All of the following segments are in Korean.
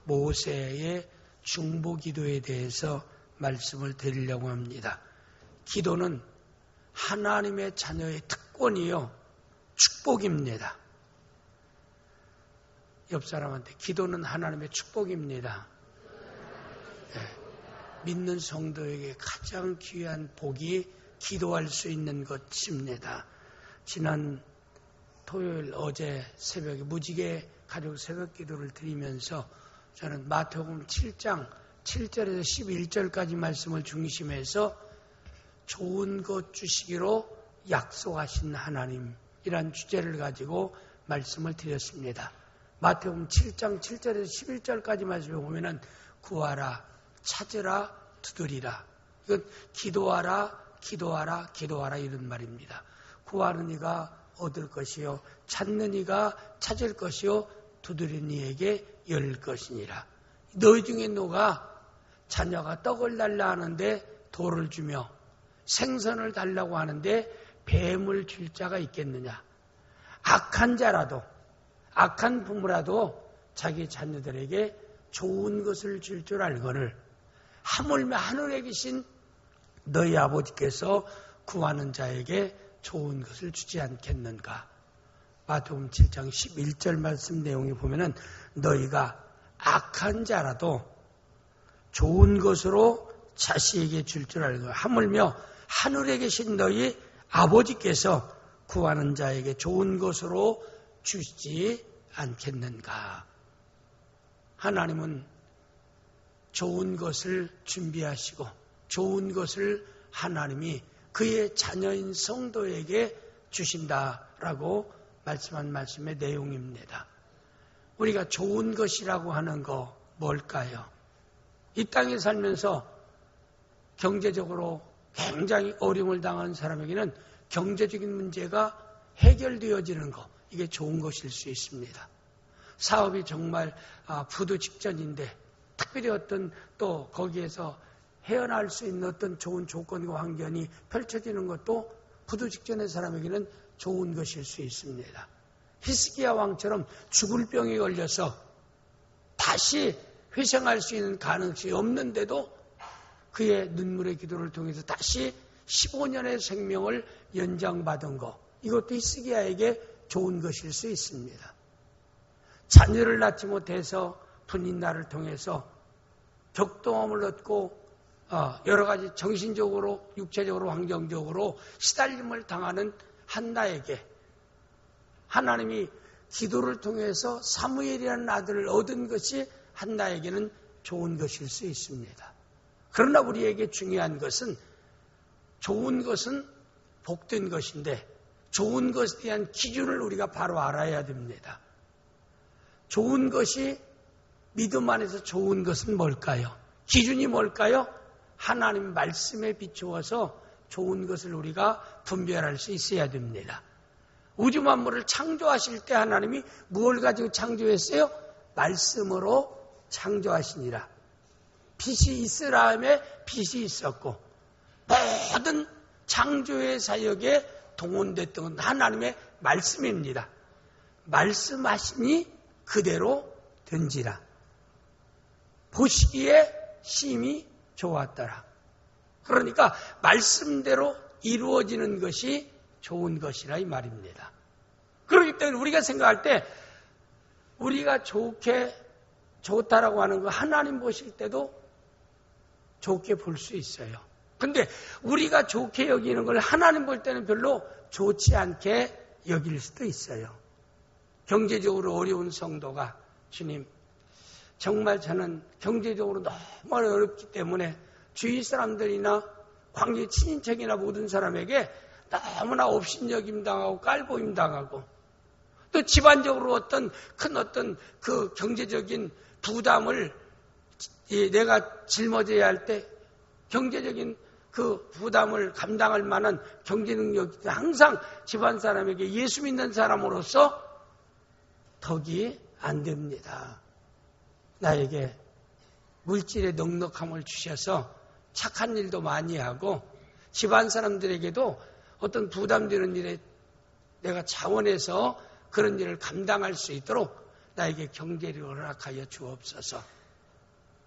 모세의 중보기도에 대해서 말씀을 드리려고 합니다. 기도는 하나님의 자녀의 특권이요 축복입니다. 옆 사람한테 기도는 하나님의 축복입니다. 네. 믿는 성도에게 가장 귀한 복이 기도할 수 있는 것입니다. 지난 토요일 어제 새벽에 무지개 가족 새벽 기도를 드리면서 저는 마태복음 7장 7절에서 11절까지 말씀을 중심해서 좋은 것 주시기로 약속하신 하나님이란 주제를 가지고 말씀을 드렸습니다. 마태복음 7장 7절에서 11절까지 말씀을 보면은 구하라, 찾으라, 두드리라. 이건 기도하라, 기도하라, 기도하라 이런 말입니다. 구하는 이가 얻을 것이요, 찾는 이가 찾을 것이요, 두드리는 이에게 열 것이니라. 너희 중에 누가 자녀가 떡을 달라 하는데 돌을 주며 생선을 달라고 하는데 뱀을 줄 자가 있겠느냐. 악한 자라도, 악한 부모라도 자기 자녀들에게 좋은 것을 줄 줄 알거늘 하물며 하늘에 계신 너희 아버지께서 구하는 자에게 좋은 것을 주지 않겠는가. 마태복음 7장 11절 말씀 내용에 보면은 너희가 악한 자라도 좋은 것으로 자식에게 줄 줄 알고 하물며 하늘에 계신 너희 아버지께서 구하는 자에게 좋은 것으로 주지 않겠는가. 하나님은 좋은 것을 준비하시고 좋은 것을 하나님이 그의 자녀인 성도에게 주신다라고 말씀한 말씀의 내용입니다. 우리가 좋은 것이라고 하는 거 뭘까요? 이 땅에 살면서 경제적으로 굉장히 어려움을 당하는 사람에게는 경제적인 문제가 해결되어지는 것, 이게 좋은 것일 수 있습니다. 사업이 정말 부도 직전인데 특별히 어떤 또 거기에서 헤어날 수 있는 어떤 좋은 조건과 환경이 펼쳐지는 것도 부도 직전의 사람에게는 좋은 것일 수 있습니다. 히스기야 왕처럼 죽을 병에 걸려서 다시 회생할 수 있는 가능성이 없는데도 그의 눈물의 기도를 통해서 다시 15년의 생명을 연장받은 것, 이것도 히스기야에게 좋은 것일 수 있습니다. 자녀를 낳지 못해서 분인날을 통해서 격동함을 얻고 여러 가지 정신적으로, 육체적으로, 환경적으로 시달림을 당하는 한나에게 하나님이 기도를 통해서 사무엘이라는 아들을 얻은 것이 한나에게는 좋은 것일 수 있습니다. 그러나 우리에게 중요한 것은 좋은 것은 복된 것인데 좋은 것에 대한 기준을 우리가 바로 알아야 됩니다. 좋은 것이 믿음 안에서 좋은 것은 뭘까요? 기준이 뭘까요? 하나님 말씀에 비추어서 좋은 것을 우리가 분별할 수 있어야 됩니다. 우주 만물을 창조하실 때 하나님이 무엇을 가지고 창조했어요? 말씀으로 창조하시니라. 빛이 있으라함에 빛이 있었고 모든 창조의 사역에 동원됐던 건 하나님의 말씀입니다. 말씀하시니 그대로 된지라. 보시기에 심히 좋았더라. 그러니까 말씀대로 이루어지는 것이 좋은 것이라 이 말입니다. 그렇기 때문에 우리가 생각할 때 우리가 좋다라고 하는 거 하나님 보실 때도 좋게 볼 수 있어요. 근데 우리가 좋게 여기는 걸 하나님 볼 때는 별로 좋지 않게 여길 수도 있어요. 경제적으로 어려운 성도가 주님, 정말 저는 경제적으로 너무 어렵기 때문에 주위 사람들이나 관계 친인척이나 모든 사람에게 너무나 업신여김 당하고 깔보임 당하고 또 집안적으로 어떤 그 경제적인 부담을 내가 짊어져야 할 때 경제적인 그 부담을 감당할 만한 경제 능력이 항상 집안 사람에게 예수 믿는 사람으로서 덕이 안 됩니다. 나에게 물질의 넉넉함을 주셔서 착한 일도 많이 하고 집안 사람들에게도 어떤 부담되는 일에 내가 자원해서 그런 일을 감당할 수 있도록 나에게 경제를 허락하여 주옵소서.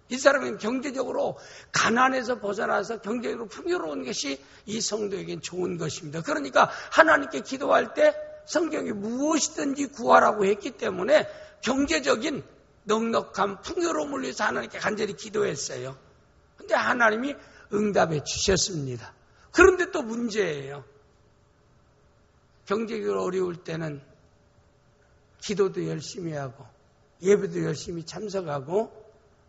이 사람은 경제적으로 가난에서 벗어나서 경제적으로 풍요로운 것이 이 성도에겐 좋은 것입니다. 그러니까 하나님께 기도할 때 성경이 무엇이든지 구하라고 했기 때문에 경제적인 넉넉함, 풍요로움을 위해서 하나님께 간절히 기도했어요. 그런데 하나님이 응답해 주셨습니다. 그런데 또 문제예요. 경제적으로 어려울 때는 기도도 열심히 하고 예배도 열심히 참석하고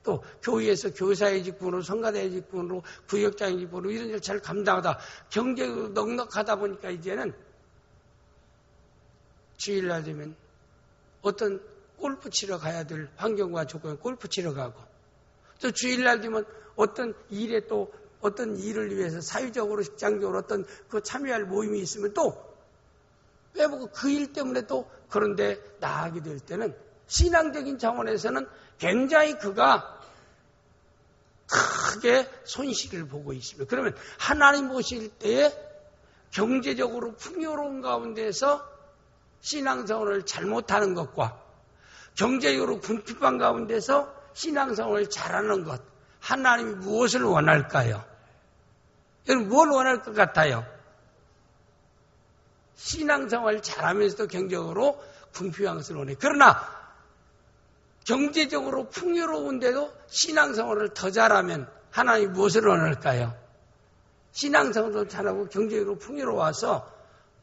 또 교회에서 교사의 직분으로 성가대의 직분으로 구역장의 직분으로 이런 일을 잘 감당하다 경제적으로 넉넉하다 보니까 이제는 주일날 되면 어떤 골프 치러 가야 될 환경과 조건에 골프 치러 가고 또 주일날 되면 어떤 일에 또 어떤 일을 위해서 사회적으로 직장적으로 어떤 그 참여할 모임이 있으면 또 빼보고 그 일 때문에 또 그런데 나가게 될 때는 신앙적인 차원에서는 굉장히 그가 크게 손실을 보고 있습니다. 그러면 하나님 보실 때에 경제적으로 풍요로운 가운데서 신앙생활을 잘못하는 것과 경제적으로 궁핍한 가운데서 신앙생활을 잘하는 것 하나님이 무엇을 원할까요? 여러분 뭘 원할 것 같아요? 신앙생활을 잘하면서도 경제적으로 궁핍한 것을 원해요. 그러나 경제적으로 풍요로운데도 신앙생활을 더 잘하면 하나님이 무엇을 원할까요? 신앙생활도 잘하고 경제적으로 풍요로워서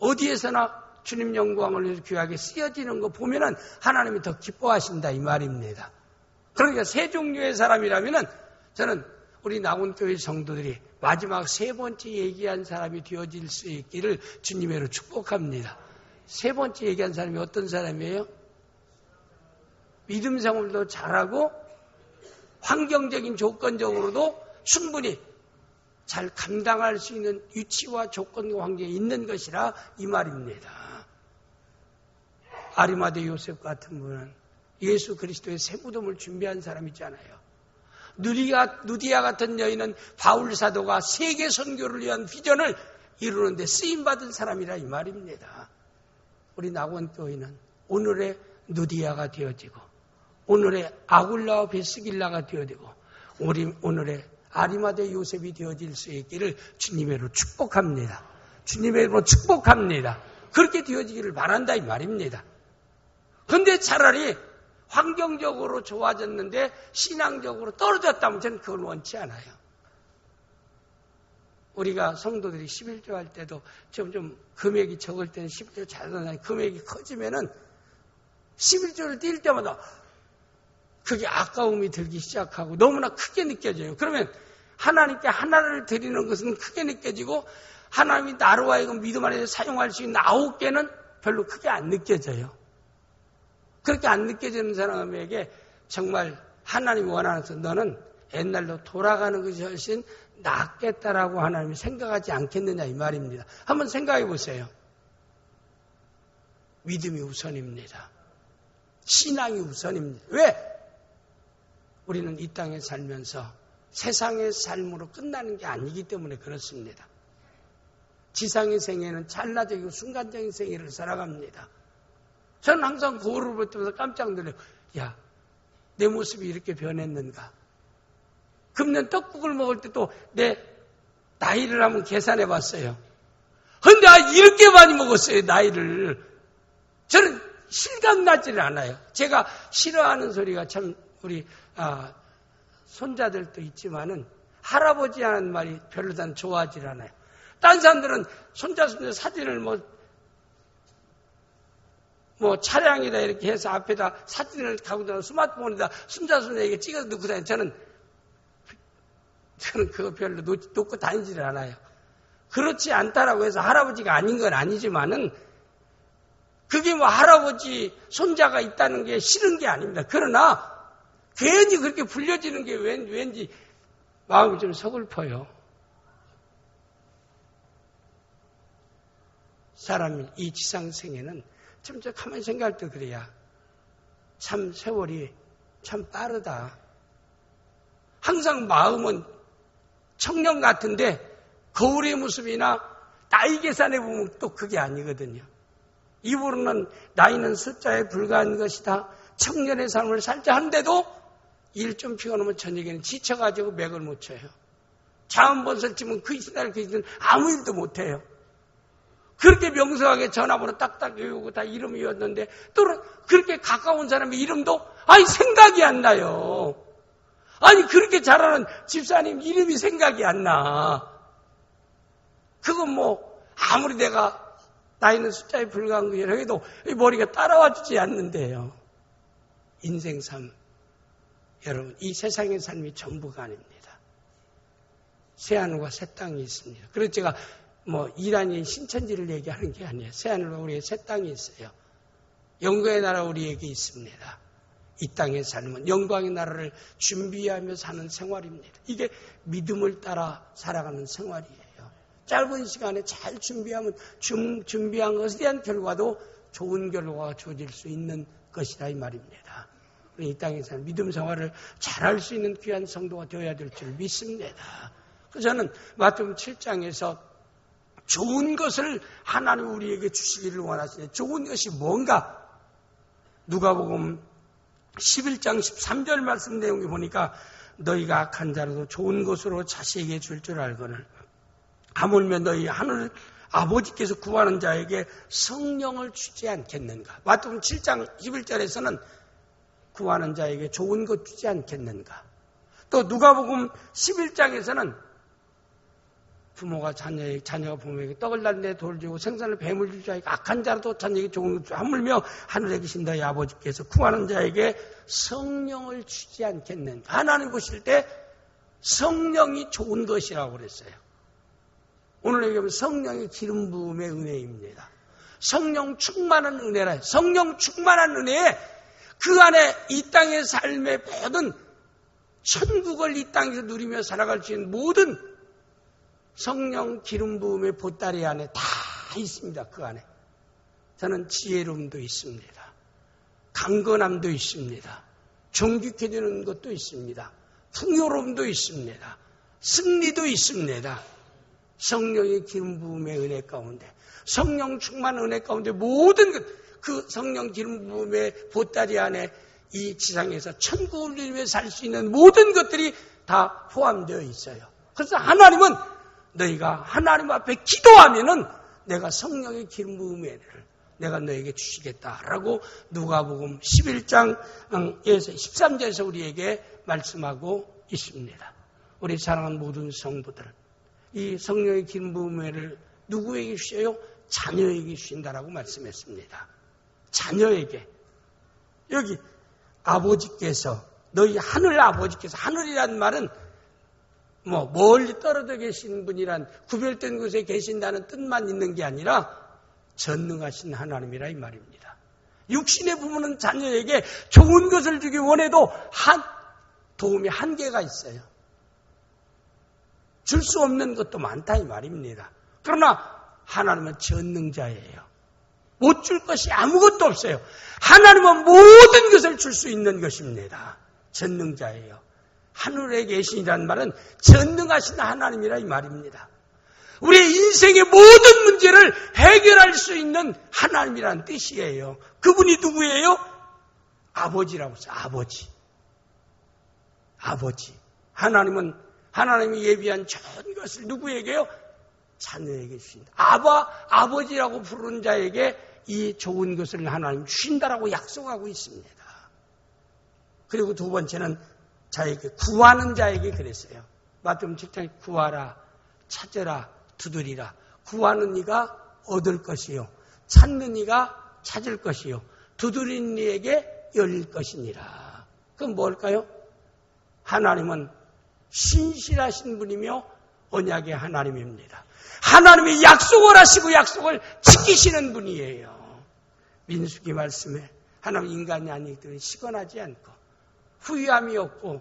어디에서나 주님 영광을 위해서 귀하게 쓰여지는 거 보면은 하나님이 더 기뻐하신다 이 말입니다. 그러니까 세 종류의 사람이라면은 저는 우리 나온교회 성도들이 마지막 세 번째 얘기한 사람이 되어질 수 있기를 주님으로 축복합니다. 세 번째 얘기한 사람이 어떤 사람이에요? 믿음 생활도 잘하고 환경적인 조건적으로도 충분히 잘 감당할 수 있는 위치와 조건과 환경에 있는 것이라 이 말입니다. 아리마대 요셉 같은 분은 예수 그리스도의 새 무덤을 준비한 사람이잖아요. 누디아 같은 여인은 바울 사도가 세계 선교를 위한 비전을 이루는데 쓰임받은 사람이라 이 말입니다. 우리 낙원교회는 오늘의 누디아가 되어지고 오늘의 아굴라와 베스길라가 되어지고 오늘의 아리마대 요셉이 되어질 수 있기를 주님으로 축복합니다. 주님으로 축복합니다. 그렇게 되어지기를 바란다 이 말입니다. 그런데 차라리 환경적으로 좋아졌는데 신앙적으로 떨어졌다면 저는 그걸 원치 않아요. 우리가 성도들이 11조 할 때도 좀 금액이 적을 때는 11조 잘 나가니 금액이 커지면은 11조를 뛸 때마다 그게 아까움이 들기 시작하고 너무나 크게 느껴져요. 그러면 하나님께 하나를 드리는 것은 크게 느껴지고 하나님이 나로 하여금 믿음 안에서 사용할 수 있는 9개는 별로 크게 안 느껴져요. 그렇게 안 느껴지는 사람에게 정말 하나님이 원하는 것은 너는 옛날로 돌아가는 것이 훨씬 낫겠다라고 하나님이 생각하지 않겠느냐 이 말입니다. 한번 생각해 보세요. 믿음이 우선입니다. 신앙이 우선입니다. 왜? 우리는 이 땅에 살면서 세상의 삶으로 끝나는 게 아니기 때문에 그렇습니다. 지상의 생애는 찰나적이고 순간적인 생애를 살아갑니다. 저는 항상 거울을 볼 때마다 깜짝 놀라요. 야, 내 모습이 이렇게 변했는가? 금년 떡국을 먹을 때 또 내 나이를 한번 계산해 봤어요. 그런데 이렇게 많이 먹었어요, 나이를. 저는 실감나지를 않아요. 제가 싫어하는 소리가 참 우리 손자들도 있지만은 할아버지 하는 말이 별로 난 좋아하지 않아요. 딴 사람들은 손자 사진을 뭐 차량이다 이렇게 해서 앞에다 사진을 갖고 다니고 스마트폰에다 손자손자에게 찍어서 넣고 다니는 저는 그거 별로 놓고 다니지를 않아요. 그렇지 않다라고 해서 할아버지가 아닌 건 아니지만은 그게 뭐 할아버지 손자가 있다는 게 싫은 게 아닙니다. 그러나 괜히 그렇게 불려지는 게 왠지 마음이 좀 서글퍼요. 사람이 이 지상생에는 참 가만히 생각할 때 그래야 참 세월이 참 빠르다. 항상 마음은 청년 같은데 거울의 모습이나 나이 계산해 보면 또 그게 아니거든요. 입으로는 나이는 숫자에 불과한 것이다. 청년의 삶을 살자 하는데도 일 좀 피워놓으면 저녁에는 지쳐가지고 맥을 못 쳐요. 잠 못 설치면 그 이튿날 아무 일도 못해요. 그렇게 명석하게 전화번호 딱딱 외우고 다 이름 외웠는데 또 그렇게 가까운 사람의 이름도 생각이 안 나요. 그렇게 잘하는 집사님 이름이 생각이 안 나. 그건 아무리 내가 나이는 숫자에 불과한 거라 해도 머리가 따라와 주지 않는데요. 인생 삶, 여러분, 이 세상의 삶이 전부가 아닙니다. 새하늘과 새 땅이 있습니다. 그래서 제가 이란이 신천지를 얘기하는 게 아니에요. 새하늘과 우리의 새 땅이 있어요. 영광의 나라 우리에게 있습니다. 이 땅의 삶은 영광의 나라를 준비하며 사는 생활입니다. 이게 믿음을 따라 살아가는 생활이에요. 짧은 시간에 잘 준비하면 준비한 것에 대한 결과도 좋은 결과가 주어질 수 있는 것이다 이 말입니다. 이 땅에서 믿음 생활을 잘할 수 있는 귀한 성도가 되어야 될 줄 믿습니다. 그래서 저는 마태복음 7장에서 좋은 것을 하나님 우리에게 주시기를 원하시네. 좋은 것이 뭔가? 누가복음 11장 13절 말씀 내용에 보니까 너희가 악한 자라도 좋은 것으로 자식에게 줄 줄 알거늘 하물며 너희 하늘 아버지께서 구하는 자에게 성령을 주지 않겠는가? 마태복음 7장 11절에서는 구하는 자에게 좋은 것 주지 않겠는가? 또 누가복음 11장에서는 부모가 자녀가 부모에게 떡을 달래 돌을 주고 생선을 뱀을 줄 자에게 악한 자라도 자녀에게 좋은 것 주지 하물며 하늘에 계신 너희 아버지께서 구하는 자에게 성령을 주지 않겠는가? 하나님 보실 때 성령이 좋은 것이라고 그랬어요. 오늘 얘기하면 성령의 기름 부음의 은혜입니다. 성령 충만한 은혜라. 성령 충만한 은혜에 그 안에 이 땅의 삶의 모든 천국을 이 땅에서 누리며 살아갈 수 있는 모든 성령 기름 부음의 보따리 안에 다 있습니다. 그 안에. 저는 지혜로움도 있습니다. 강건함도 있습니다. 정직해 되는 것도 있습니다. 풍요로움도 있습니다. 승리도 있습니다. 성령의 기름 부음의 은혜 가운데, 성령 충만 은혜 가운데 모든 그 성령 기름 부음의 보따리 안에 이 지상에서 천국을 누리며 살 수 있는 모든 것들이 다 포함되어 있어요. 그래서 하나님은 너희가 하나님 앞에 기도하면은 내가 성령의 기름 부음의 은혜를 내가 너에게 주시겠다라고 누가복음 11장에서 13절에서 우리에게 말씀하고 있습니다. 우리 사랑하는 모든 성도들, 이 성령의 기름 부음의 은혜를 누구에게 주셔요? 자녀에게 주신다라고 말씀했습니다. 자녀에게. 여기 아버지께서, 너희 하늘 아버지께서, 하늘이란 말은 멀리 떨어져 계신 분이란 구별된 곳에 계신다는 뜻만 있는 게 아니라 전능하신 하나님이라 이 말입니다. 육신의 부모는 자녀에게 좋은 것을 주기 원해도 도움이 한계가 있어요. 줄 수 없는 것도 많다 이 말입니다. 그러나 하나님은 전능자예요. 못 줄 것이 아무것도 없어요. 하나님은 모든 것을 줄 수 있는 것입니다. 전능자예요. 하늘에 계신이라는 말은 전능하신 하나님이라 이 말입니다. 우리의 인생의 모든 문제를 해결할 수 있는 하나님이라는 뜻이에요. 그분이 누구예요? 아버지라고 했어요. 아버지. 하나님이 예비한 전 것을 누구에게요? 자녀에게 주신다. 아버지라고 부르는 자에게 이 좋은 것을 하나님 주신다라고 약속하고 있습니다. 그리고 두 번째는 자에게, 구하는 자에게 그랬어요. 마태복음 7장에 구하라, 찾으라, 두드리라. 구하는 이가 얻을 것이요, 찾는 이가 찾을 것이요, 두드리는 이에게 열릴 것이니라. 그건 뭘까요? 하나님은 신실하신 분이며 언약의 하나님입니다. 하나님이 약속을 하시고 약속을 지키시는 분이에요. 민수기 말씀에 하나님 인간이 아니기 때문에 시건하지 않고 후회함이 없고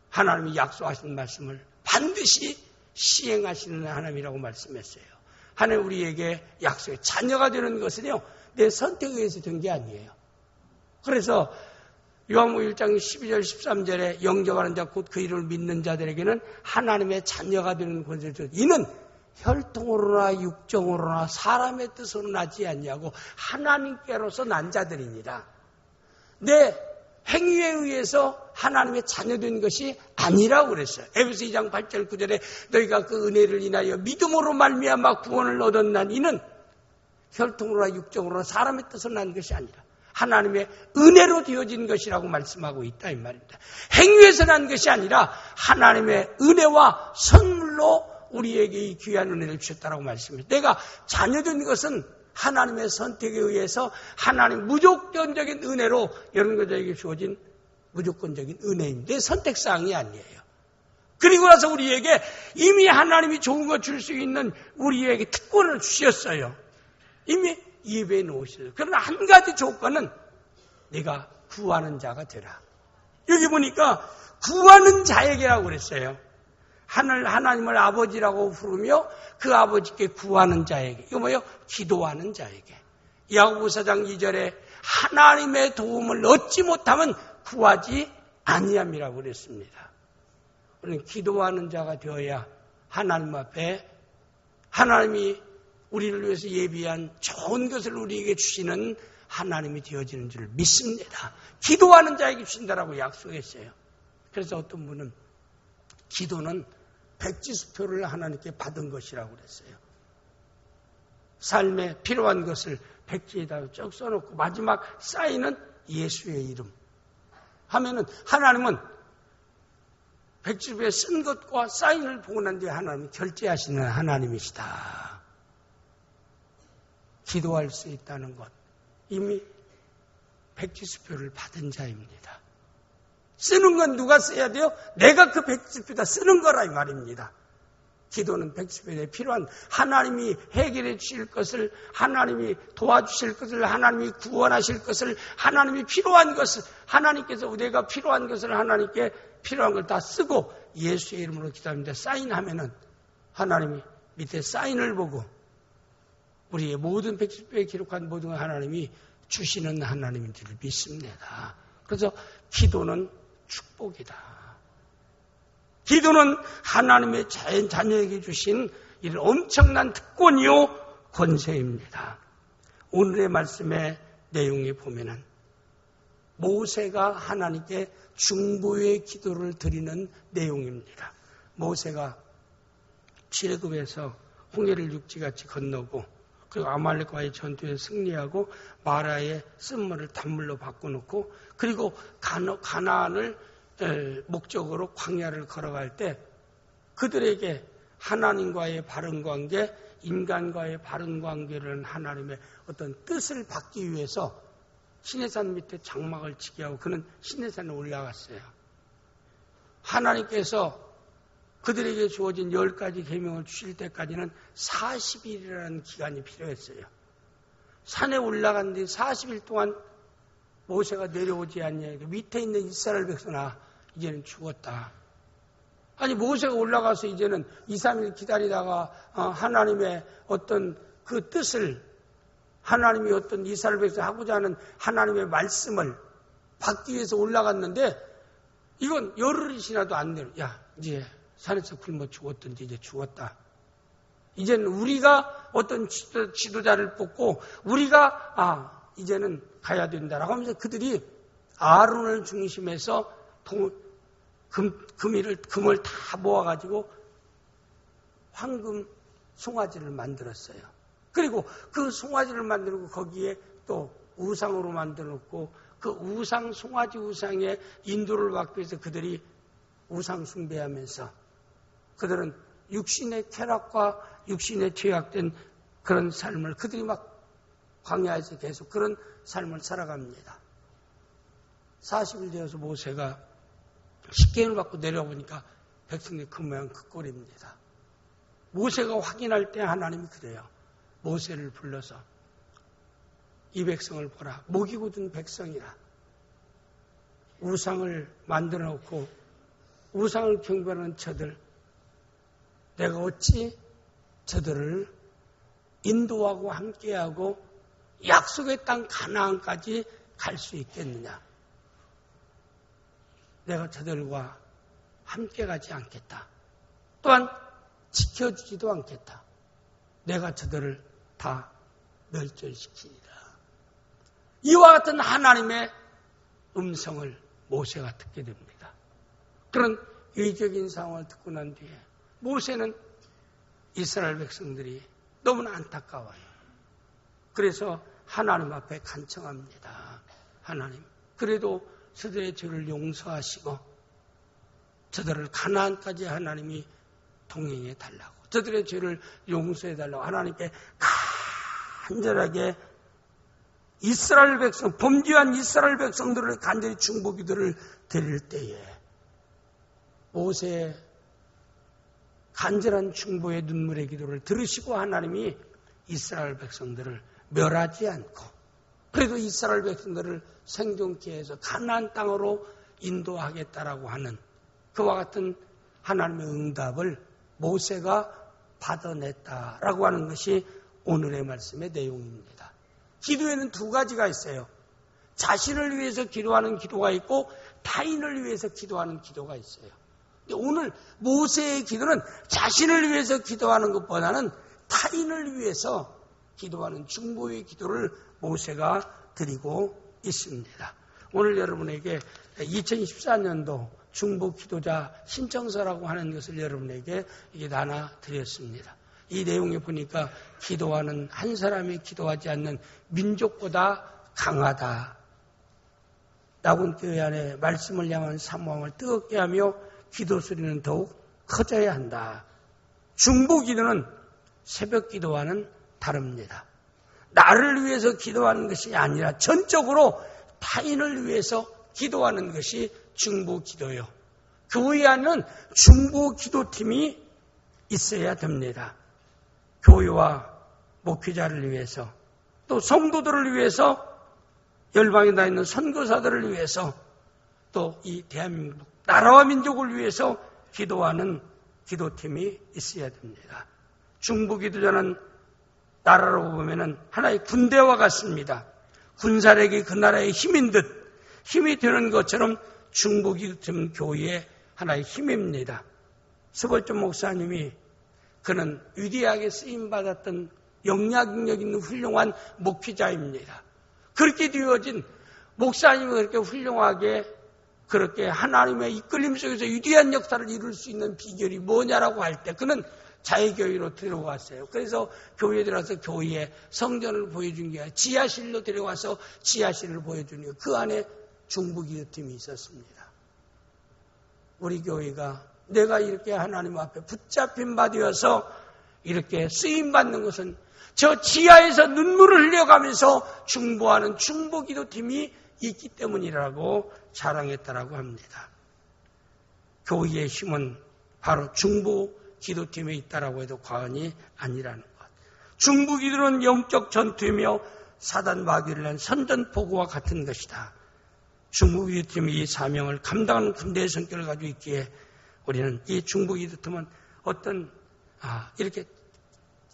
하나님이 약속하신 말씀을 반드시 시행하시는 하나님이라고 말씀했어요. 하나님 우리에게 약속의 자녀가 되는 것은요, 내 선택에 의해서 된 게 아니에요. 그래서 요한복음 1장 12절 13절에 영접하는 자 곧 그 이름을 믿는 자들에게는 하나님의 자녀가 되는 권세를 줘. 이는 혈통으로나 육정으로나 사람의 뜻으로 나지 않냐고 하나님께로서 난 자들입니다. 내 행위에 의해서 하나님의 자녀된 것이 아니라고 그랬어요. 에베소 2장 8절 9절에 너희가 그 은혜를 인하여 믿음으로 말미암아 구원을 얻었나니 이는 혈통으로나 육정으로나 사람의 뜻으로 난 것이 아니라 하나님의 은혜로 되어진 것이라고 말씀하고 있다 이 말입니다. 행위에서 난 것이 아니라 하나님의 은혜와 선물로 우리에게 이 귀한 은혜를 주셨다라고 말씀합니다. 내가 자녀된 것은 하나님의 선택에 의해서 하나님 무조건적인 은혜로 여러분들에게 주어진 무조건적인 은혜인데 선택사항이 아니에요. 그리고 나서 우리에게 이미 하나님이 좋은 거 줄 수 있는 우리에게 특권을 주셨어요. 이미 예배해 놓으셨어요. 그러나 한 가지 조건은 내가 구하는 자가 되라. 여기 보니까 구하는 자에게라고 그랬어요. 하나님을 아버지라고 부르며 그 아버지께 구하는 자에게. 이거 뭐예요? 기도하는 자에게. 야고보 4장 2절에 하나님의 도움을 얻지 못하면 구하지 아니함이라고 그랬습니다. 우리는 기도하는 자가 되어야 하나님 앞에 하나님이 우리를 위해서 예비한 좋은 것을 우리에게 주시는 하나님이 되어지는 줄 믿습니다. 기도하는 자에게 주신다라고 약속했어요. 그래서 어떤 분은 기도는 백지수표를 하나님께 받은 것이라고 그랬어요. 삶에 필요한 것을 백지에다 쭉 써놓고 마지막 사인은 예수의 이름 하면은 하나님은 백지수표에 쓴 것과 사인을 보고 난 뒤에 하나님이 결제하시는 하나님이시다. 기도할 수 있다는 것 이미 백지수표를 받은 자입니다. 쓰는 건 누가 써야 돼요? 내가 그 백지수표다 쓰는 거라 이 말입니다. 기도는 백지수표에 필요한 하나님이 해결해 주실 것을 하나님이 도와주실 것을 하나님이 구원하실 것을 하나님이 필요한 것을 하나님께서 내가 필요한 것을 하나님께 필요한 걸 다 쓰고 예수의 이름으로 기도합니다. 사인하면은 하나님이 밑에 사인을 보고 우리의 모든 백지수표에 기록한 모든 하나님이 주시는 하나님인 줄 믿습니다. 그래서 기도는 축복이다. 기도는 하나님의 자녀에게 주신 이런 엄청난 특권이요 권세입니다. 오늘의 말씀의 내용에 보면은 모세가 하나님께 중보의 기도를 드리는 내용입니다. 모세가 출애굽에서 홍해를 육지같이 건너고 그리고 아말렉과의 전투에 승리하고 마라의 쓴물을 단물로 바꿔놓고 그리고 가나안을 목적으로 광야를 걸어갈 때 그들에게 하나님과의 바른 관계, 인간과의 바른 관계를 하나님의 어떤 뜻을 받기 위해서 시내산 밑에 장막을 치게 하고 그는 시내산에 올라갔어요. 하나님께서 그들에게 주어진 10가지 계명을 주실 때까지는 40일이라는 기간이 필요했어요. 산에 올라간 뒤 40일 동안 모세가 내려오지 않냐. 밑에 있는 이스라엘 백성아 이제는 죽었다. 아니 모세가 올라가서 이제는 2, 3일 기다리다가 하나님의 어떤 그 뜻을 하나님이 어떤 이스라엘 백성이 하고자 하는 하나님의 말씀을 받기 위해서 올라갔는데 이건 열흘이 지나도 안 내려. 야 이제 산에서 굶어 죽었던지 이제 죽었다. 이제는 우리가 어떤 지도자를 뽑고 우리가 이제는 가야 된다라고 하면서 그들이 아론을 중심해서 금을 다 모아가지고 황금 송아지를 만들었어요. 그리고 그 송아지를 만들고 거기에 또 우상으로 만들었고 그 우상 송아지 우상의 인도를 받기 위해서 그들이 우상 숭배하면서 그들은 육신의 쾌락과 육신에 죄악된 그런 삶을 그들이 막 광야에서 계속 그런 삶을 살아갑니다. 40일 되어서 모세가 십계명을 받고 내려보니까 백성들이 그 모양 그 꼴입니다. 모세가 확인할 때 하나님이 그래요. 모세를 불러서 이 백성을 보라. 목이 굳은 백성이라. 우상을 만들어 놓고 우상을 경배하는 저들 내가 어찌 저들을 인도하고 함께하고 약속의 땅 가나안까지 갈 수 있겠느냐. 내가 저들과 함께 가지 않겠다. 또한 지켜주지도 않겠다. 내가 저들을 다 멸절시키리라. 이와 같은 하나님의 음성을 모세가 듣게 됩니다. 그런 위기적인 상황을 듣고 난 뒤에 모세는 이스라엘 백성들이 너무나 안타까워요. 그래서 하나님 앞에 간청합니다. 하나님, 그래도 저들의 죄를 용서하시고 저들을 가나안까지 하나님이 동행해 달라고, 저들의 죄를 용서해 달라고 하나님께 간절하게 이스라엘 백성, 범죄한 이스라엘 백성들을 간절히 중보기도를 드릴 때에 모세의 간절한 중보의 눈물의 기도를 들으시고 하나님이 이스라엘 백성들을 멸하지 않고 그래도 이스라엘 백성들을 생존케 해서 가나안 땅으로 인도하겠다라고 하는 그와 같은 하나님의 응답을 모세가 받아냈다라고 하는 것이 오늘의 말씀의 내용입니다. 기도에는 두 가지가 있어요. 자신을 위해서 기도하는 기도가 있고 타인을 위해서 기도하는 기도가 있어요. 오늘 모세의 기도는 자신을 위해서 기도하는 것보다는 타인을 위해서 기도하는 중보의 기도를 모세가 드리고 있습니다. 오늘 여러분에게 2014년도 중보 기도자 신청서라고 하는 것을 여러분에게 이게 나눠드렸습니다. 이 내용에 보니까 기도하는 한 사람이 기도하지 않는 민족보다 강하다. 낙원교회 안에 말씀을 향한 사모함을 뜨겁게 하며 기도 소리는 더욱 커져야 한다. 중보 기도는 새벽 기도와는 다릅니다. 나를 위해서 기도하는 것이 아니라 전적으로 타인을 위해서 기도하는 것이 중보 기도요. 교회 안에는 중보 기도팀이 있어야 됩니다. 교회와 목회자를 위해서 또 성도들을 위해서 열방에 나 있는 선교사들을 위해서 또 이 대한민국 나라와 민족을 위해서 기도하는 기도팀이 있어야 됩니다. 중보 기도자는 나라로 보면은 하나의 군대와 같습니다. 군사력이 그 나라의 힘인 듯 힘이 되는 것처럼 중보 기도팀은 교회의 하나의 힘입니다. 스벌전 목사님이 그는 위대하게 쓰임받았던 영향력 있는 훌륭한 목회자입니다. 그렇게 되어진 목사님이 그렇게 훌륭하게 그렇게 하나님의 이끌림 속에서 위대한 역사를 이룰 수 있는 비결이 뭐냐라고 할 때 그는 자유교회로 들어왔어요. 그래서 교회에 들어와서 교회에 성전을 보여준 게 아니라 지하실로 들어와서 지하실을 보여주는 거예요. 그 안에 중보기도팀이 있었습니다. 우리 교회가 내가 이렇게 하나님 앞에 붙잡힌 바 되어서 이렇게 쓰임받는 것은 저 지하에서 눈물을 흘려가면서 중보하는 중보기도팀이 있기 때문이라고 자랑했다라고 합니다. 교회의 힘은 바로 중보기도팀에 있다라고 해도 과언이 아니라는 것. 중보기도는 영적 전투이며 사단 마귀를 낸 선전포고와 같은 것이다. 중보기도팀이 이 사명을 감당하는 군대의 성격을 가지고 있기에 우리는 이 중보기도팀은 어떤 이렇게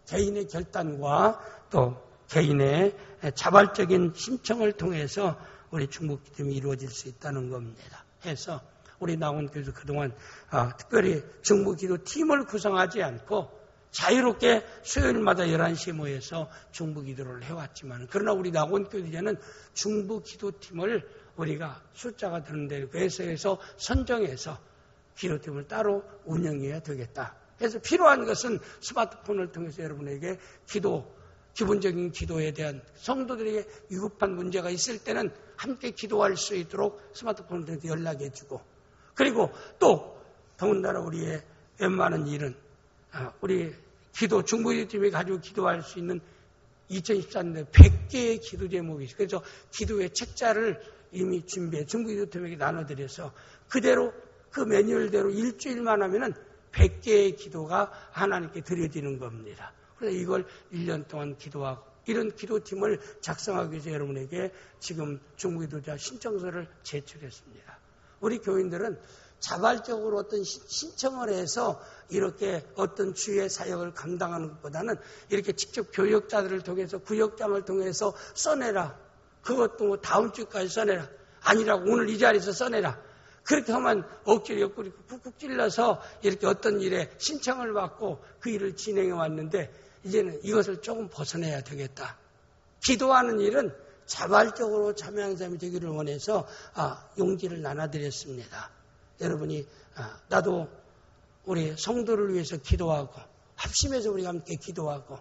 개인의 결단과 또 개인의 자발적인 신청을 통해서 우리 중보기도팀이 이루어질 수 있다는 겁니다. 해서 우리 낙원교회도 그동안 특별히 중보기도팀을 구성하지 않고 자유롭게 수요일마다 11시에 모여서 중보기도를 해왔지만 그러나 우리 낙원교회는 중보기도팀을 우리가 숫자가 드는데 회사에서 선정해서 기도팀을 따로 운영해야 되겠다. 그래서 필요한 것은 스마트폰을 통해서 여러분에게 기본적인 기도에 대한 성도들에게 위급한 문제가 있을 때는 함께 기도할 수 있도록 스마트폰을 통해서 연락해주고 그리고 또 더군다나 우리의 웬만한 일은 우리 중보기도팀이 가지고 기도할 수 있는 2014년에 100개의 기도 제목이 있어요. 그래서 기도의 책자를 이미 준비해 중보기도팀에게 나눠드려서 그대로 그 매뉴얼대로 일주일만 하면은 100개의 기도가 하나님께 드려지는 겁니다. 그래서 이걸 1년 동안 기도하고 이런 기도팀을 작성하기 위해서 여러분에게 지금 중보기도자 신청서를 제출했습니다. 우리 교인들은 자발적으로 어떤 신청을 해서 이렇게 어떤 주의 사역을 감당하는 것보다는 이렇게 직접 교역자들을 통해서 구역장을 통해서 써내라. 그것도 뭐 다음 주까지 써내라. 아니라고 오늘 이 자리에서 써내라. 그렇게 하면 억지로 옆구리 쿡쿡 찔러서 이렇게 어떤 일에 신청을 받고 그 일을 진행해 왔는데 이제는 이것을 조금 벗어내야 되겠다. 기도하는 일은 자발적으로 참여하는 사람이 되기를 원해서 용기를 나눠드렸습니다. 여러분이 나도 우리 성도를 위해서 기도하고 합심해서 우리가 함께 기도하고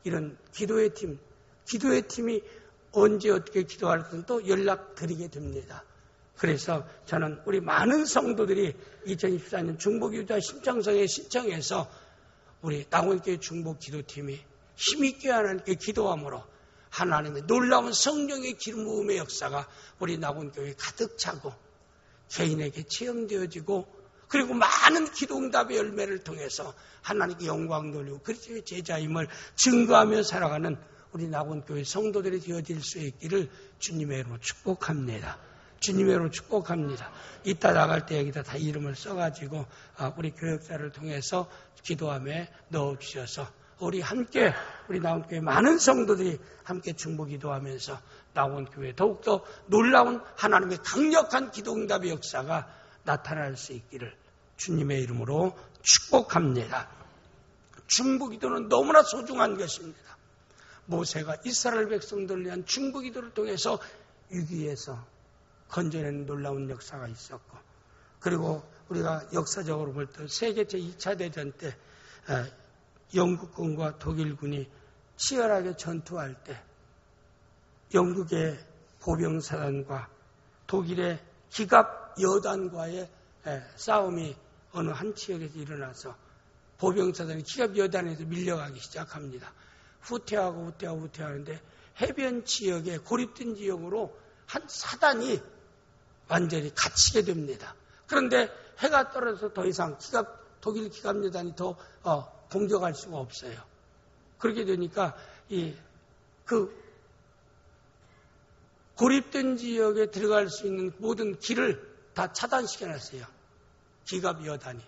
이런 기도의 팀이 언제 어떻게 기도할 것은 또 연락드리게 됩니다. 그래서 저는 우리 많은 성도들이 2024년 중보기도자 신청서에 신청해서 우리 낙원교회 중보기도팀이 힘있게 하나님께 기도함으로 하나님의 놀라운 성령의 기름 부음의 역사가 우리 낙원교회에 가득 차고 개인에게 체험되어지고 그리고 많은 기도응답의 열매를 통해서 하나님께 영광 돌리고 그리스도의 제자임을 증거하며 살아가는 우리 낙원교회 성도들이 되어질 수 있기를 주님의 이름으로 축복합니다. 주님의 이름으로 축복합니다. 이따 나갈 때 여기다 다 이름을 써가지고 우리 교역사를 통해서 기도함에 넣어주셔서 우리 함께 우리 낙원교회 많은 성도들이 함께 중보기도하면서 낙원교회 더욱더 놀라운 하나님의 강력한 기도응답의 역사가 나타날 수 있기를 주님의 이름으로 축복합니다. 중보기도는 너무나 소중한 것입니다. 모세가 이스라엘 백성들을 위한 중보기도를 통해서 위기에서 건져내는 놀라운 역사가 있었고 그리고 우리가 역사적으로 볼 때 세계 제2차 대전 때 영국군과 독일군이 치열하게 전투할 때 영국의 보병사단과 독일의 기갑 여단과의 싸움이 어느 한 지역에서 일어나서 보병사단이 기갑 여단에서 밀려가기 시작합니다. 후퇴하는데 해변 지역에 고립된 지역으로 한 사단이 완전히 갇히게 됩니다. 그런데 해가 떨어져서 더 이상 독일 기갑 여단이 더 공격할 수가 없어요. 그렇게 되니까 그 고립된 지역에 들어갈 수 있는 모든 길을 다 차단시켜놨어요. 기갑 여단이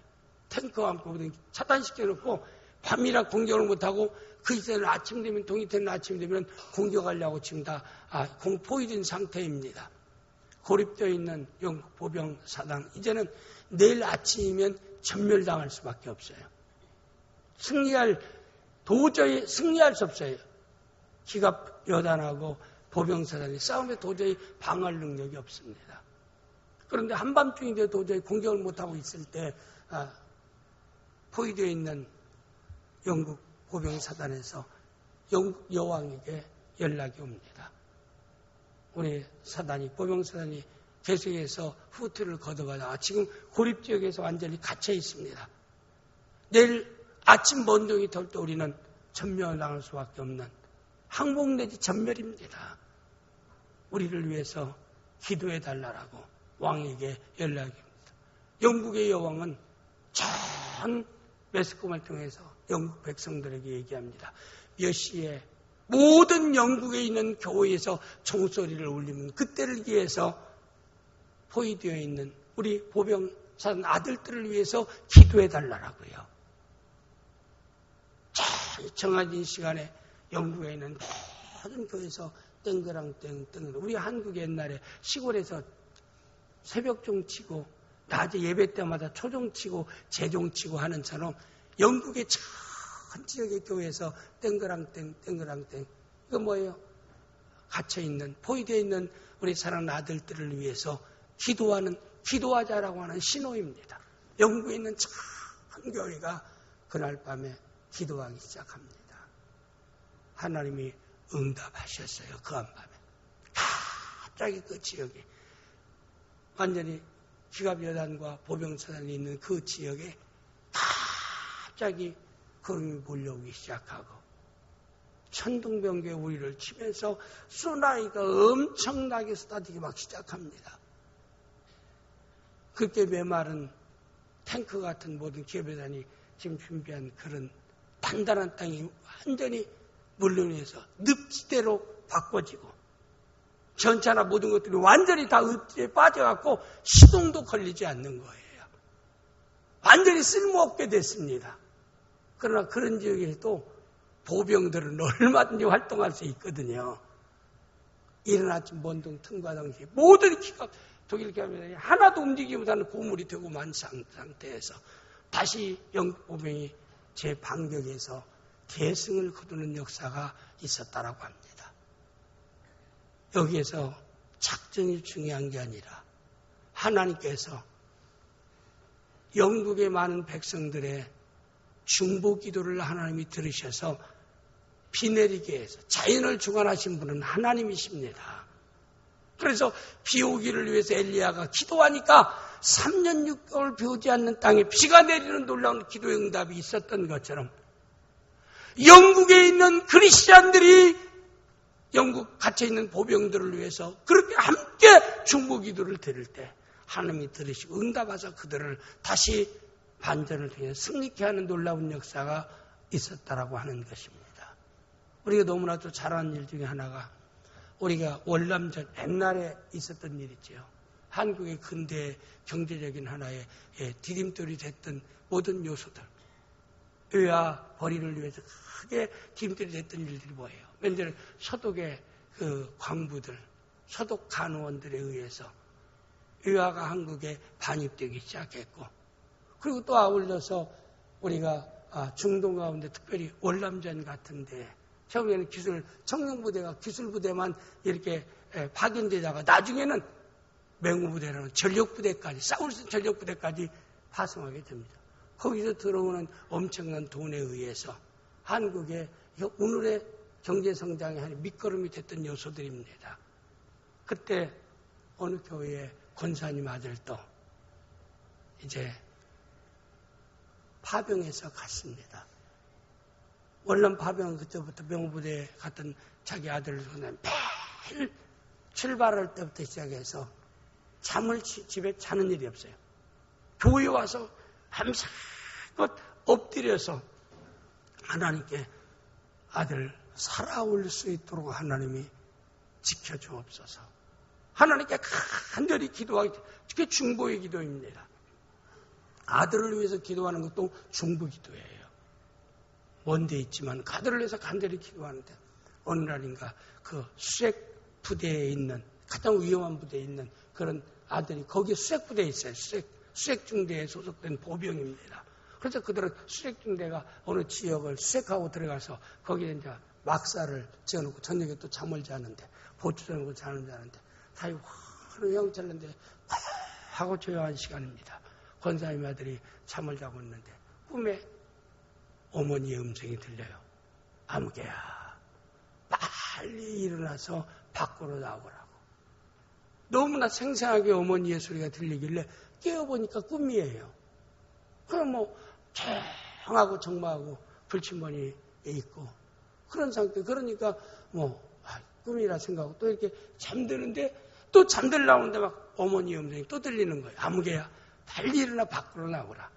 탱크와 함께 모든 차단시켜놓고 밤이라 공격을 못하고 그 이제는 아침 되면 동이태는 아침 되면 공격하려고 지금 다 공포해진 상태입니다. 고립되어 있는 영국 보병 사단 이제는 내일 아침이면 전멸당할 수밖에 없어요. 도저히 승리할 수 없어요. 기갑 여단하고 보병 사단이 싸움에 도저히 방어할 능력이 없습니다. 그런데 한밤중인데 도저히 공격을 못하고 있을 때 포위되어 있는 영국 보병 사단에서 영국 여왕에게 연락이 옵니다. 우리 보병 사단이 계속해서 후퇴를 거둬가다가 지금 고립지역에서 완전히 갇혀 있습니다. 내일 아침 먼동이 될 때 우리는 전멸당할 수밖에 없는 항복 내지 전멸입니다. 우리를 위해서 기도해 달라고 왕에게 연락이 옵니다. 영국의 여왕은 전 매스컴을 통해서 영국 백성들에게 얘기합니다. 몇 시에 모든 영국에 있는 교회에서 종소리를 울리면 그때를 위해서 포위되어 있는 우리 보병사단 아들들을 위해서 기도해 달라고요. 잘 정해진 시간에 영국에 있는 모든 교회에서 땡그랑땡 우리 한국 옛날에 시골에서 새벽종 치고 낮에 예배 때마다 초종 치고 재종 치고 하는 처럼 영국의 전 지역의 교회에서 땡그랑땡 이거 뭐예요? 갇혀있는 포위되어 있는 우리 사랑하는 아들들을 위해서 기도하자라고 하는 신호입니다. 영국에 있는 전 교회가 그날 밤에 기도하기 시작합니다. 하나님이 응답하셨어요. 그 한밤에 갑자기 그 지역에 완전히 기갑여단과 보병사단이 있는 그 지역에 갑자기 구름이 몰려오기 시작하고 천둥번개의 우리를 치면서 소나기가 엄청나게 쏟아지기 막 시작합니다. 그때 메마른 탱크 같은 모든 기갑여단이 지금 준비한 그런 단단한 땅이 완전히 물론에서 늪지대로 바꿔지고 전차나 모든 것들이 완전히 다 늪지대에 빠져갖고 시동도 걸리지 않는 거예요. 완전히 쓸모없게 됐습니다. 그러나 그런 지역에도 보병들은 얼마든지 활동할 수 있거든요. 이른 아침 먼동 틈과 당시 모든 독일 기갑이 하나도 움직이지 못하는 고물이 되고 만 상태에서 다시 영국 보병이 제방벽에서 대승을 거두는 역사가 있었다라고 합니다. 여기에서 작전이 중요한 게 아니라 하나님께서 영국의 많은 백성들의 중보 기도를 하나님이 들으셔서 비 내리게 해서 자연을 주관하신 분은 하나님이십니다. 그래서 비 오기를 위해서 엘리야가 기도하니까 3년 6개월 비 오지 않는 땅에 비가 내리는 놀라운 기도의 응답이 있었던 것처럼 영국에 있는 그리스도인들이 영국 갇혀있는 보병들을 위해서 그렇게 함께 중보 기도를 드릴 때 하나님이 들으시고 응답하셔서 그들을 다시 반전을 통해 승리케 하는 놀라운 역사가 있었다라고 하는 것입니다. 우리가 너무나도 잘 아는 일 중에 하나가 우리가 월남전 옛날에 있었던 일이지요. 한국의 근대 경제적인 하나의 디딤돌이 됐던 모든 요소들, 의와 벌이를 위해서 크게 디딤돌이 됐던 일들이 뭐예요? 먼저 서독의 그 광부들, 서독 간호원들에 의해서 의화가 한국에 반입되기 시작했고, 그리고 또 아울러서 우리가 중동 가운데 특별히 월남전 같은데 처음에는 청룡부대가 기술부대만 이렇게 파견되다가 나중에는 맹우부대라는 전력부대까지, 싸울 수 있는 전력부대까지 파송하게 됩니다. 거기서 들어오는 엄청난 돈에 의해서 한국의 오늘의 경제성장의 한 밑거름이 됐던 요소들입니다. 그때 어느 교회의 권사님 아들도 이제 파병해서 갔습니다. 월남 파병 그때부터 명부대에 갔던 자기 아들을 매일 출발할 때부터 시작해서 잠을 집에 자는 일이 없어요. 교회에 와서 밤새껏 엎드려서 하나님께 아들 살아올 수 있도록 하나님이 지켜주옵소서. 하나님께 간절히 기도하기, 그게 중보의 기도입니다. 아들을 위해서 기도하는 것도 중보 기도예요. 먼데 있지만 아들을 위해서 간절히 기도하는데 어느 날인가 그 수색 부대에 있는 가장 위험한 부대에 있는 그런 아들이 거기에 수색 부대에 있어요. 수색 중대에 소속된 보병입니다. 그래서 그들은 수색 중대가 어느 지역을 수색하고 들어가서 거기에 이제 막사를 지어놓고 저녁에 또 잠을 자는데 보초 저녁을 자는데 사이 환히 형철는데 하고 조용한 시간입니다. 권사님 아들이 잠을 자고 있는데 꿈에 어머니의 음성이 들려요. 아무개야, 빨리 일어나서 밖으로 나오라고. 너무나 생생하게 어머니의 소리가 들리길래 깨어보니까 꿈이에요. 그럼 뭐 조용하고 정마하고 불침번이 있고 그런 상태. 그러니까 뭐 꿈이라 생각하고 또 이렇게 잠드는데 또 잠들라오는데 막 어머니의 음성이 또 들리는 거예요. 아무개야, 빨리 일어나 밖으로 나오라.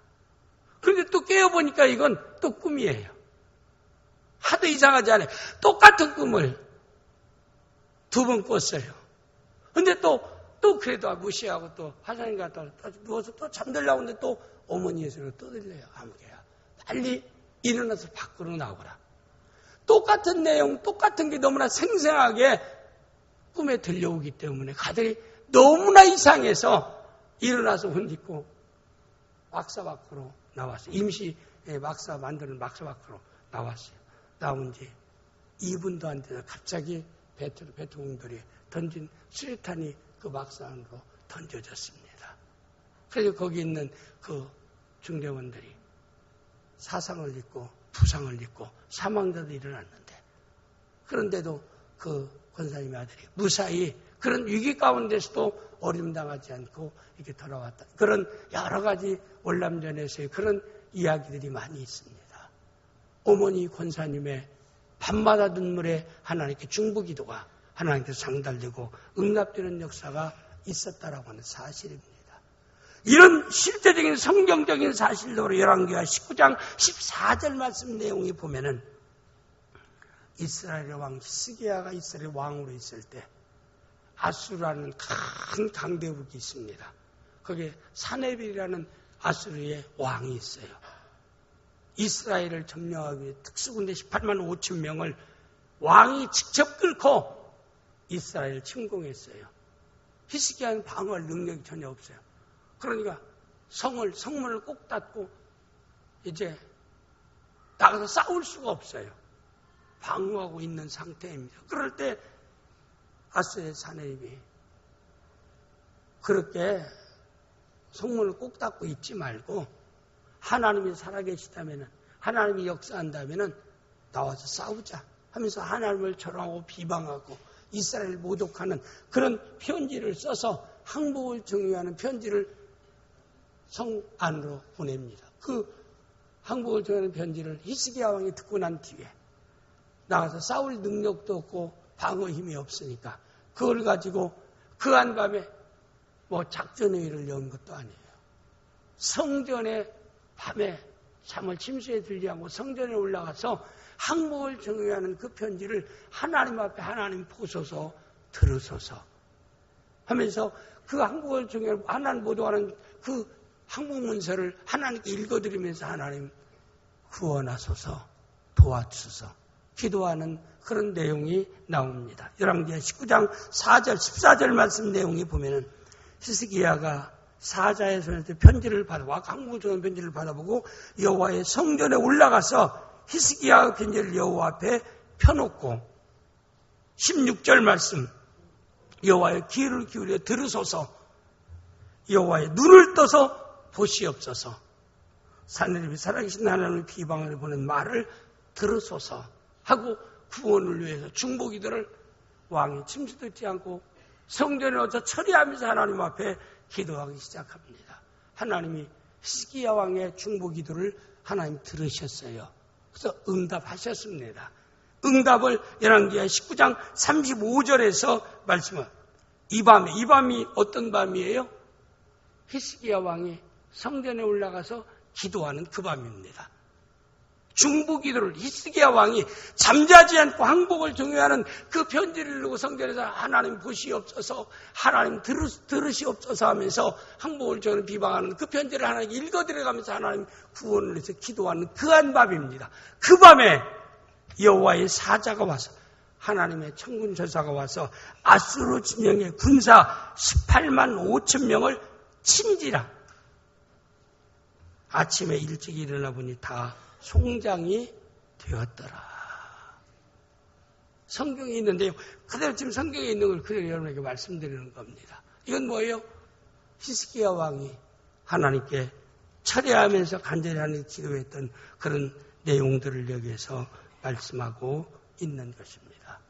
그런데 또 깨어보니까 이건 또 꿈이에요. 하도 이상하지 않아요. 똑같은 꿈을 2번 꿨어요. 근데 또 그래도 무시하고 또 화장실 갔다 누워서 또 잠들려고 하는데 또 어머니의 소리가 또 들려요. 아무개야, 빨리 일어나서 밖으로 나오라. 똑같은 내용, 똑같은 게 너무나 생생하게 꿈에 들려오기 때문에 가들이 너무나 이상해서 일어나서 옷 입고 막사 밖으로 나왔어요. 임시 막사 만드는 막사 밖으로 나왔어요. 나온 지 2분도 안 돼서 갑자기 베트공들이 던진 수류탄이 그 막사 안으로 던져졌습니다. 그래서 거기 있는 그 중대원들이 사상을 입고 부상을 입고 사망자도 일어났는데 그런데도 그 권사님의 아들이 무사히 그런 위기 가운데서도 어림당하지 않고 이렇게 돌아왔다. 그런 여러 가지 월남전에서의 그런 이야기들이 많이 있습니다. 어머니 권사님의 밤마다 눈물에 하나님께 중보기도가 하나님께서 상달되고 응답되는 역사가 있었다라고 하는 사실입니다. 이런 실제적인 성경적인 사실로 열왕기하 19장 14절 말씀 내용이 보면은 이스라엘의 왕 히스기야가 이스라엘 왕으로 있을 때 아수르라는 큰 강대국이 있습니다. 거기에 사네빌이라는 아수르의 왕이 있어요. 이스라엘을 점령하기 위해 특수군대 18만 5천 명을 왕이 직접 끌고 이스라엘을 침공했어요. 히스기야는 방어할 능력이 전혀 없어요. 그러니까 성문을 꼭 닫고 이제 나가서 싸울 수가 없어요. 방어하고 있는 상태입니다. 그럴 때 아스의 사내입이 그렇게 성문을 꼭 닫고 있지 말고 하나님이 살아계시다면, 하나님이 역사한다면 나와서 싸우자 하면서 하나님을 절하고 비방하고 이스라엘을 모독하는 그런 편지를 써서 항복을 정의하는 편지를 성 안으로 보냅니다. 그 항복을 정의하는 편지를 히스기야 왕이 듣고 난 뒤에 나가서 싸울 능력도 없고 방어 힘이 없으니까 그걸 가지고 그 한밤에 뭐 작전회의를 연 것도 아니에요. 성전에 밤에 잠을 침수에 들지 않고 성전에 올라가서 항복을 정의하는 그 편지를 하나님 앞에 하나님 보소서 들으소서 하면서 그 항복을 정의하는 하나님 모독하는 그 항복문서를 하나님께 읽어드리면서 하나님 구원하소서 도와주소서 기도하는 그런 내용이 나옵니다. 열왕기하 19장 4절 14절 말씀 내용이 보면은 히스기야가 사자의 손에서 편지를 받아보고 항복을 정의하는 편지를 받아보고 여호와의 성전에 올라가서 히스기야 편지를 여호와 앞에 펴놓고 16절 말씀 여호와의 귀를 기울여 들으소서 여호와의 눈을 떠서 보시옵소서 사내립이 살아계신 하나님을 비방을 보는 말을 들으소서 하고 구원을 위해서 중보기도를 왕이 침수듣지 않고 성전에 와서 처리하면서 하나님 앞에 기도하기 시작합니다. 하나님이 히스기야 왕의 중보기도를 하나님 들으셨어요. 그래서 응답하셨습니다. 응답을 열왕기하 19장 35절에서 말씀을 이 밤이 어떤 밤이에요? 히스기야 왕이 성전에 올라가서 기도하는 그 밤입니다. 중보기도를 히스기야 왕이 잠자지 않고 항복을 정의하는 그 편지를 읽고 성전에서 하나님 보시옵소서 하나님 들으시옵소서 하면서 항복을 정의하는 비방하는 그 편지를 하나님께 읽어드려가면서 하나님 구원을 위해서 기도하는 그 한밤입니다. 그 밤에 여호와의 사자가 와서 하나님의 천군 전사가 와서 아수르 진영의 군사 18만 5천 명을 친지라 아침에 일찍 일어나 보니 다 송장이 되었더라. 성경에 있는데요. 그대로 지금 성경에 있는 걸 그대로 여러분에게 말씀드리는 겁니다. 이건 뭐예요? 히스기야 왕이 하나님께 철회하면서 간절히 하나님께 기도했던 그런 내용들을 여기에서 말씀하고 있는 것입니다.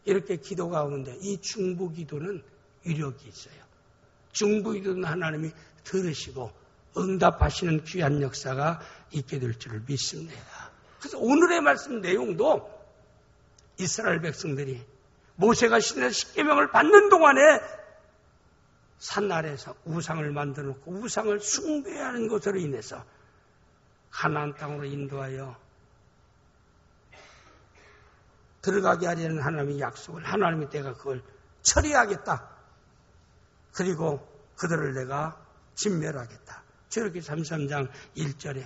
이렇게 기도가 오는데 이 중보기도는 위력이 있어요. 중보기도는 하나님이 들으시고 응답하시는 귀한 역사가 있게 될 줄을 믿습니다. 그래서 오늘의 말씀 내용도 이스라엘 백성들이 모세가 신의 십계명을 받는 동안에 산 아래에서 우상을 만들어 놓고 우상을 숭배하는 것으로 인해서 가나안 땅으로 인도하여 들어가게 하려는 하나님의 약속을 하나님이 내가 그걸 처리하겠다. 그리고 그들을 내가 진멸하겠다. 저렇게 33장 1절에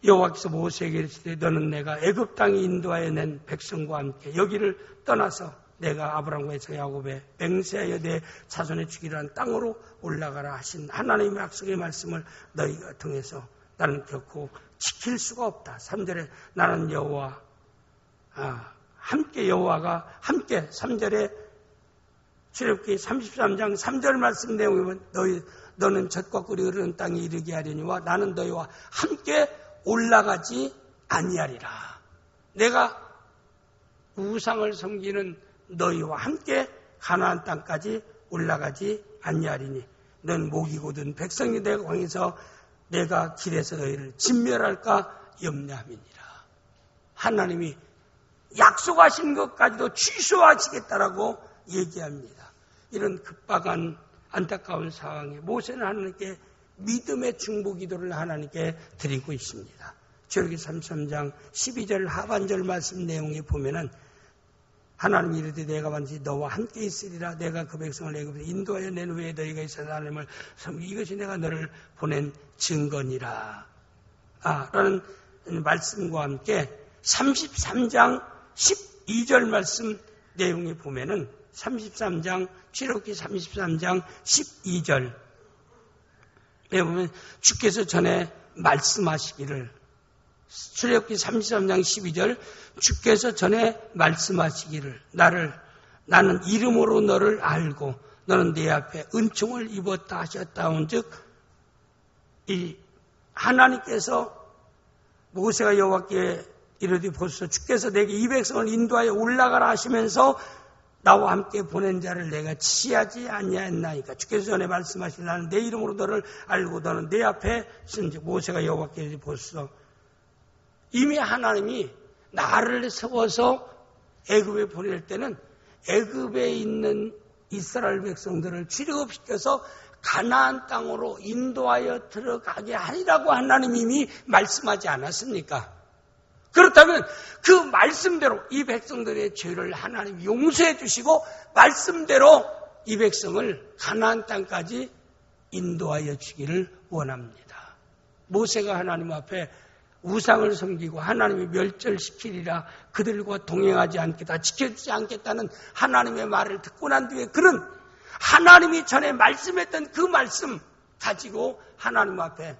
여호와께서 모세에게 이르시되 너는 내가 애굽 땅에 인도하여 낸 백성과 함께 여기를 떠나서 내가 아브라함과 이삭 야곱에 맹세하여 내 자손에 주기로 한 땅으로 올라가라 하신 하나님의 약속의 말씀을 너희가 통해서 나는 결코 지킬 수가 없다. 3절에 나는 여호와 함께 여호와가 함께 3절에 출애굽기 33장 3절 말씀 내용에 보면 너는 젖과 꿀이 흐르는 땅에 이르게 하려니와 나는 너희와 함께 올라가지 아니하리라. 내가 우상을 섬기는 너희와 함께 가나안 땅까지 올라가지 아니하리니 넌 목이고든 백성이 내 광에서 내가 길에서 너희를 진멸할까 염려함이니라. 하나님이 약속하신 것까지도 취소하시겠다라고 얘기합니다. 이런 급박한 안타까운 상황에 모세는 하나님께 믿음의 중보기도를 하나님께 드리고 있습니다. 출애굽기 33장 12절 하반절 말씀 내용에 보면은 하나님이 이르되 내가 반드시 너와 함께 있으리라. 내가 그 백성을 애굽에서 인도하여 낸 후에 너희가 있어서 하나님을 이것이 내가 너를 보낸 증거니라. 라는 말씀과 함께 33장 12절 말씀 내용에 보면은 33장 출애굽기 33장 12절에 보면 주께서 전에 말씀하시기를 출애굽기 33장 12절 주께서 전에 말씀하시기를 나는 이름으로 너를 알고 너는 내 앞에 은총을 입었다 하셨다 온즉 이 하나님께서 모세가 여호와께 이르되 보소서 주께서 내게 이 백성을 인도하여 올라가라 하시면서 나와 함께 보낸 자를 내가 치하지 아니하였나이까 주께서 전에 말씀하신 나는 내 이름으로 너를 알고 너는 내 앞에 쓴즉 모세가 여호와께 이르되 보소서 이미 하나님이 나를 세워서 애굽에 보낼 때는 애굽에 있는 이스라엘 백성들을 출애굽시켜서 가나안 땅으로 인도하여 들어가게 하리라고 하나님이 이미 말씀하지 않았습니까? 그렇다면 그 말씀대로 이 백성들의 죄를 하나님이 용서해 주시고 말씀대로 이 백성을 가나안 땅까지 인도하여 주기를 원합니다. 모세가 하나님 앞에 우상을 섬기고 하나님이 멸절시키리라 그들과 동행하지 않겠다 지켜주지 않겠다는 하나님의 말을 듣고 난 뒤에 그는 하나님이 전에 말씀했던 그 말씀 가지고 하나님 앞에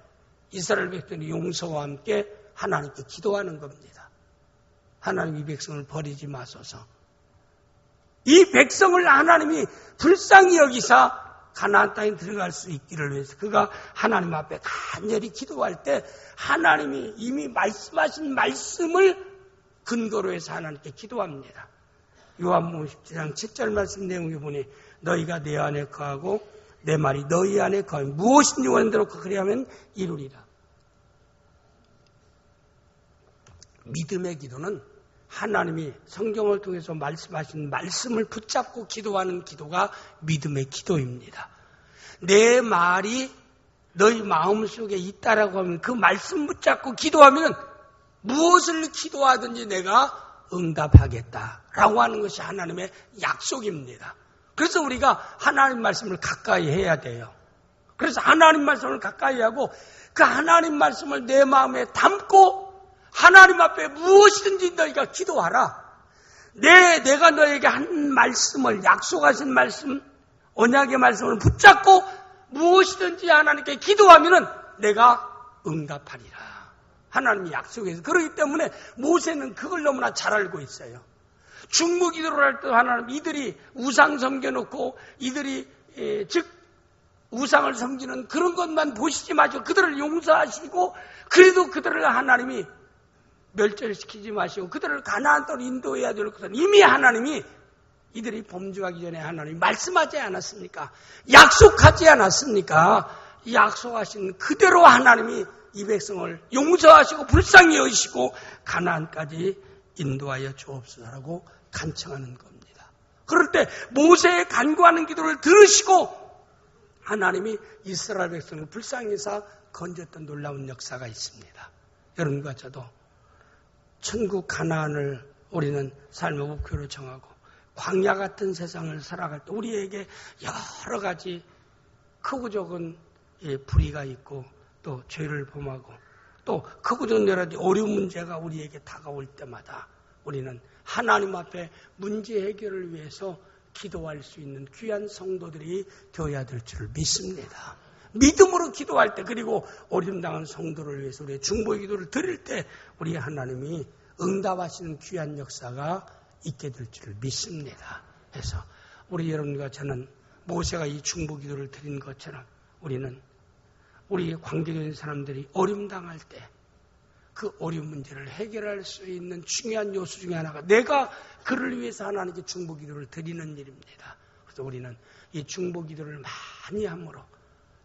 이스라엘 백성의 용서와 함께 하나님께 기도하는 겁니다. 하나님 이 백성을 버리지 마소서. 이 백성을 하나님이 불쌍히 여기사 가나안 땅에 들어갈 수 있기를 위해서 그가 하나님 앞에 간절히 기도할 때 하나님이 이미 말씀하신 말씀을 근거로 해서 하나님께 기도합니다. 요한복음 17장 7절 말씀 내용에 보니 너희가 내 안에 거하고 내 말이 너희 안에 거하면 무엇인지 원대로 그리하면 이루리라. 믿음의 기도는 하나님이 성경을 통해서 말씀하신 말씀을 붙잡고 기도하는 기도가 믿음의 기도입니다. 내 말이 너희 마음속에 있다라고 하면 그 말씀 붙잡고 기도하면 무엇을 기도하든지 내가 응답하겠다라고 하는 것이 하나님의 약속입니다. 그래서 우리가 하나님 말씀을 가까이 해야 돼요. 그래서 하나님 말씀을 가까이 하고 그 하나님 말씀을 내 마음에 담고 하나님 앞에 무엇이든지 너희가 기도하라. 내가 너에게 한 말씀을 약속하신 말씀, 언약의 말씀을 붙잡고 무엇이든지 하나님께 기도하면은 내가 응답하리라. 하나님이 약속해서 그렇기 때문에 모세는 그걸 너무나 잘 알고 있어요. 중보 기도를 할 때 하나님 이들이 우상 섬겨놓고 이들이 즉 우상을 섬기는 그런 것만 보시지 마시고 그들을 용서하시고 그래도 그들을 하나님이 멸절시키지 마시고 그들을 가나안 땅으로 인도해야 될 것은 이미 하나님이 이들이 범죄하기 전에 하나님이 말씀하지 않았습니까? 약속하지 않았습니까? 약속하신 그대로 하나님이 이 백성을 용서하시고 불쌍히 여기시고 가나안까지 인도하여 주옵소서라고 간청하는 겁니다. 그럴 때 모세의 간구하는 기도를 들으시고 하나님이 이스라엘 백성을 불쌍히 여사 건졌던 놀라운 역사가 있습니다. 여러분과 저도 천국 가나안을 우리는 삶의 목표로 정하고 광야 같은 세상을 살아갈 때 우리에게 여러 가지 크고 적은 불의가 있고 또 죄를 범하고 또 크고 작은 여러 가지 어려운 문제가 우리에게 다가올 때마다 우리는 하나님 앞에 문제 해결을 위해서 기도할 수 있는 귀한 성도들이 되어야 될 줄을 믿습니다. 믿음으로 기도할 때 그리고 어려움 당한 성도를 위해서 우리의 중보 기도를 드릴 때 우리 하나님이 응답하시는 귀한 역사가 있게 될 줄을 믿습니다. 그래서 우리 여러분과 저는 모세가 이 중보 기도를 드린 것처럼 우리는 우리 관계된 사람들이 어려움 당할 때 그 어려운 문제를 해결할 수 있는 중요한 요소 중에 하나가 내가 그를 위해서 하나님께 중보 기도를 드리는 일입니다. 그래서 우리는 이 중보 기도를 많이 함으로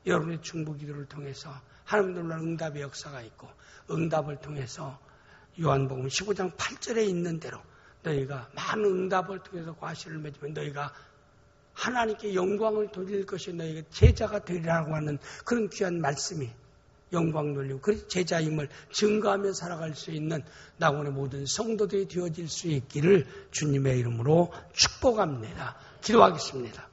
여러분의 중보 기도를 통해서 하나님 놀라운 응답의 역사가 있고 응답을 통해서 요한복음 15장 8절에 있는 대로 너희가 많은 응답을 통해서 과실을 맺으면 너희가 하나님께 영광을 돌릴 것이 너희가 제자가 되리라고 하는 그런 귀한 말씀이 영광 돌리고 그 제자임을 증거하며 살아갈 수 있는 나원의 모든 성도들이 되어질 수 있기를 주님의 이름으로 축복합니다. 기도하겠습니다.